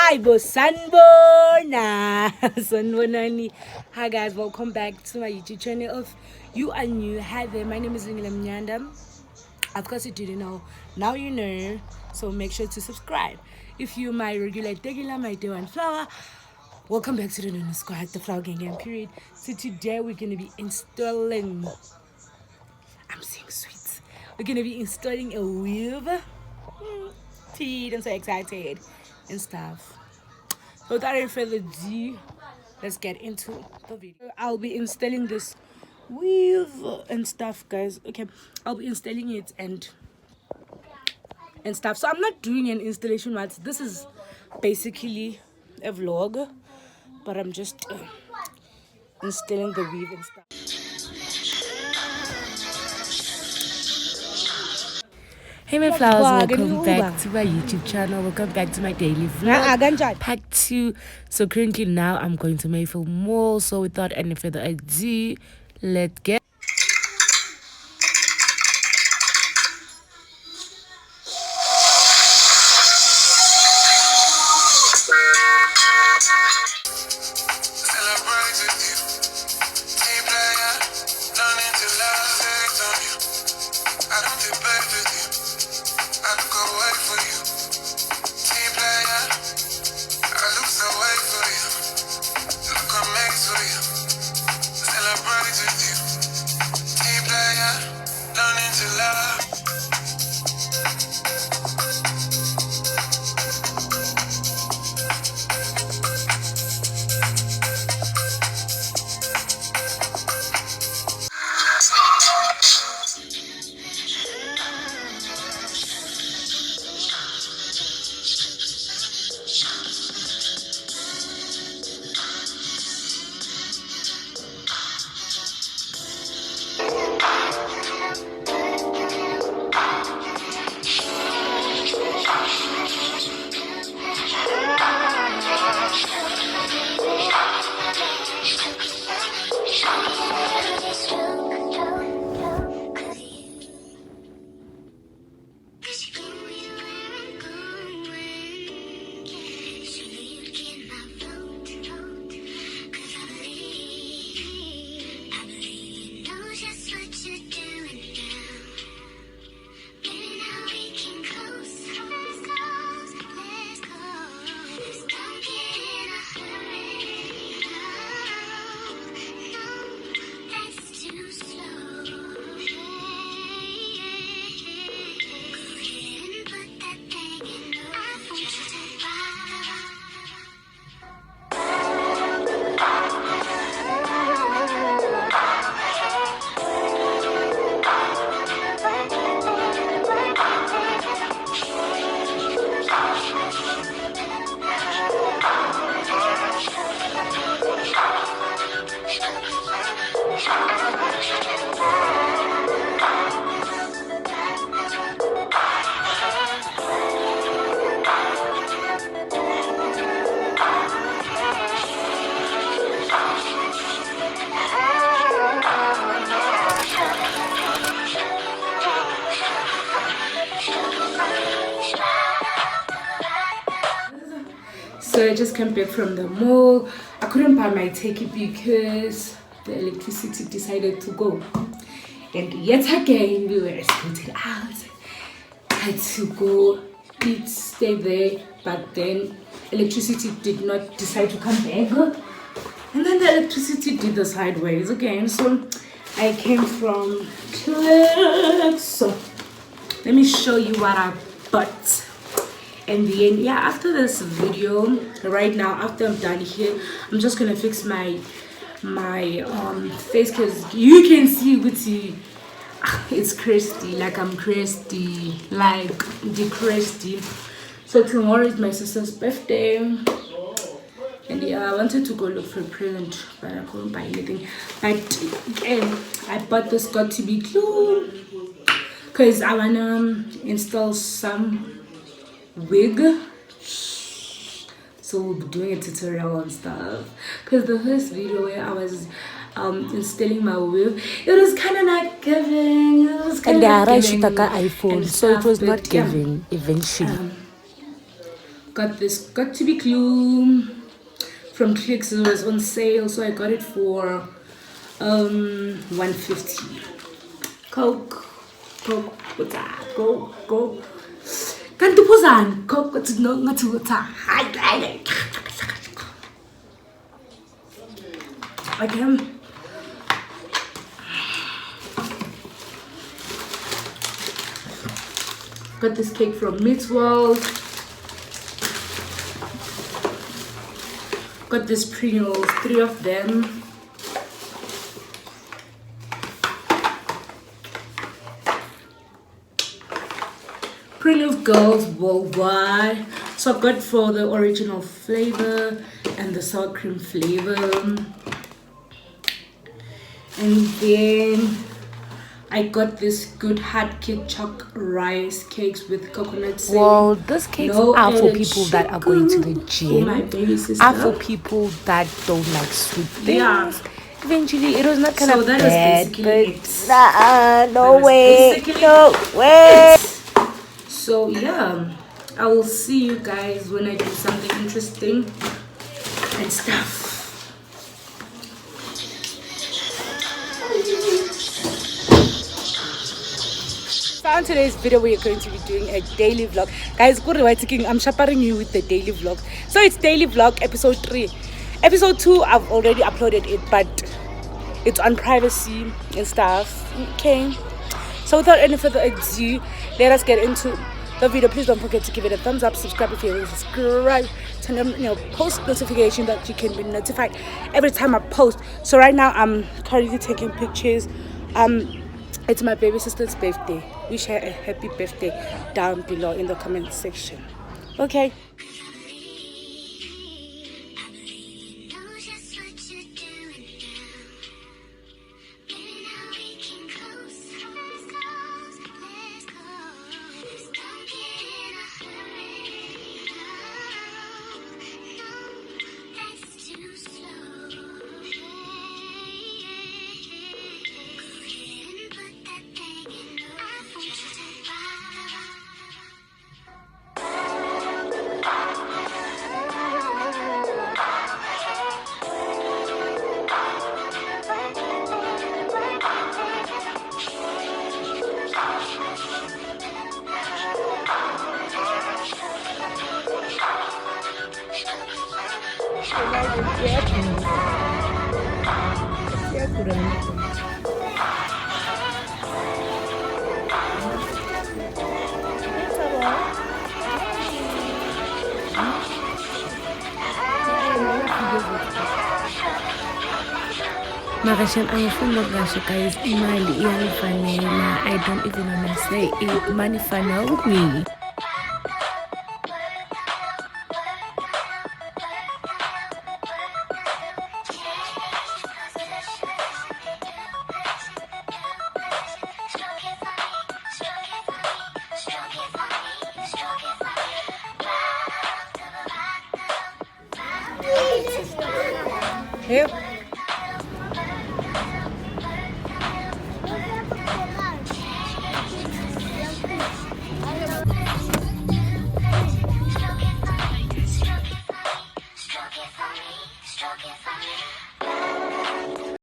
Aibo Sanbona. Sanbonani. Hi guys, welcome back to my YouTube channel. If you are new, hi there, my name is Lingila Mnyanda. Of course you didn't know, now you know, so make sure to subscribe. If you my regular Degila, my day one flower, welcome back to the Nunu Squad, the flower gang period. So today we're gonna be installing, I'm saying sweet, we're gonna be installing a weave. I'm so excited and stuff. So without any further ado, let's get into the video. I'll be installing this weave and stuff, guys. Okay, I'll be installing it and stuff. So I'm not doing an installation match. This is basically a vlog, but I'm just installing the weave and stuff. Hey my flowers, welcome back to my YouTube channel. Welcome back to my daily vlog, part 2. So currently now I'm going to Mayfield Mall. So without any further ado, let's get So I just came back from the mall. I couldn't buy my ticket because the electricity decided to go. And yet again, we were escorted out. I had to go eat, stay there, but then electricity did not decide to come back. And then the electricity did the sideways again. So I came from Clerks. So let me show you what I bought. And then yeah, after this video, right now after I'm done here, I'm just gonna fix my face, because you can see it's crusty, like I'm crusty, like the crusty. So tomorrow is my sister's birthday, and yeah, I wanted to go look for a present, but I couldn't buy anything. But again, I bought this got to be glue because I wanna install some wig, so we'll be doing a tutorial and stuff, because the first video where I was installing my wig, it was kind of not giving, it was kind of not giving iPhone, so it was not giving eventually. Got this got to be glue from Clicks. It was on sale, so I got it for 150. Coke, what's that? Go. Kanti phuzani? Coke, what's no ngathi what's that? Okay. Got this cake from Meats World. Got this Pringles, 3 of them. Pringles Girls Worldwide. So I got for the original flavor and the sour cream flavor. And then I got this Good Heart Kid Choc rice cakes with coconut syrup. Well, those cakes are for people that are going to the gym. For my baby sister. Are for people that don't like sweet things. Yeah. Eventually, it was not kind So of that bad, is but basically no way. So yeah, I will see you guys when I do something interesting and stuff. So on today's video, we are going to be doing a daily vlog. Guys, I'm chaperoning you with the daily vlog. So it's daily vlog episode 3. Episode 2, I've already uploaded it, but it's on privacy and stuff. Okay. So without any further ado, let us get into the video. Please don't forget to give it a thumbs up, subscribe if you haven't subscribed, turn on post notification that you can be notified every time I post. So right now I'm currently taking pictures. It's my baby sister's birthday. Wish her a happy birthday down below in the comment section. Okay. Makashan angifuna kahle guys, imali iyangifanela. I don't even wanna say it. Money funneled me. Yep.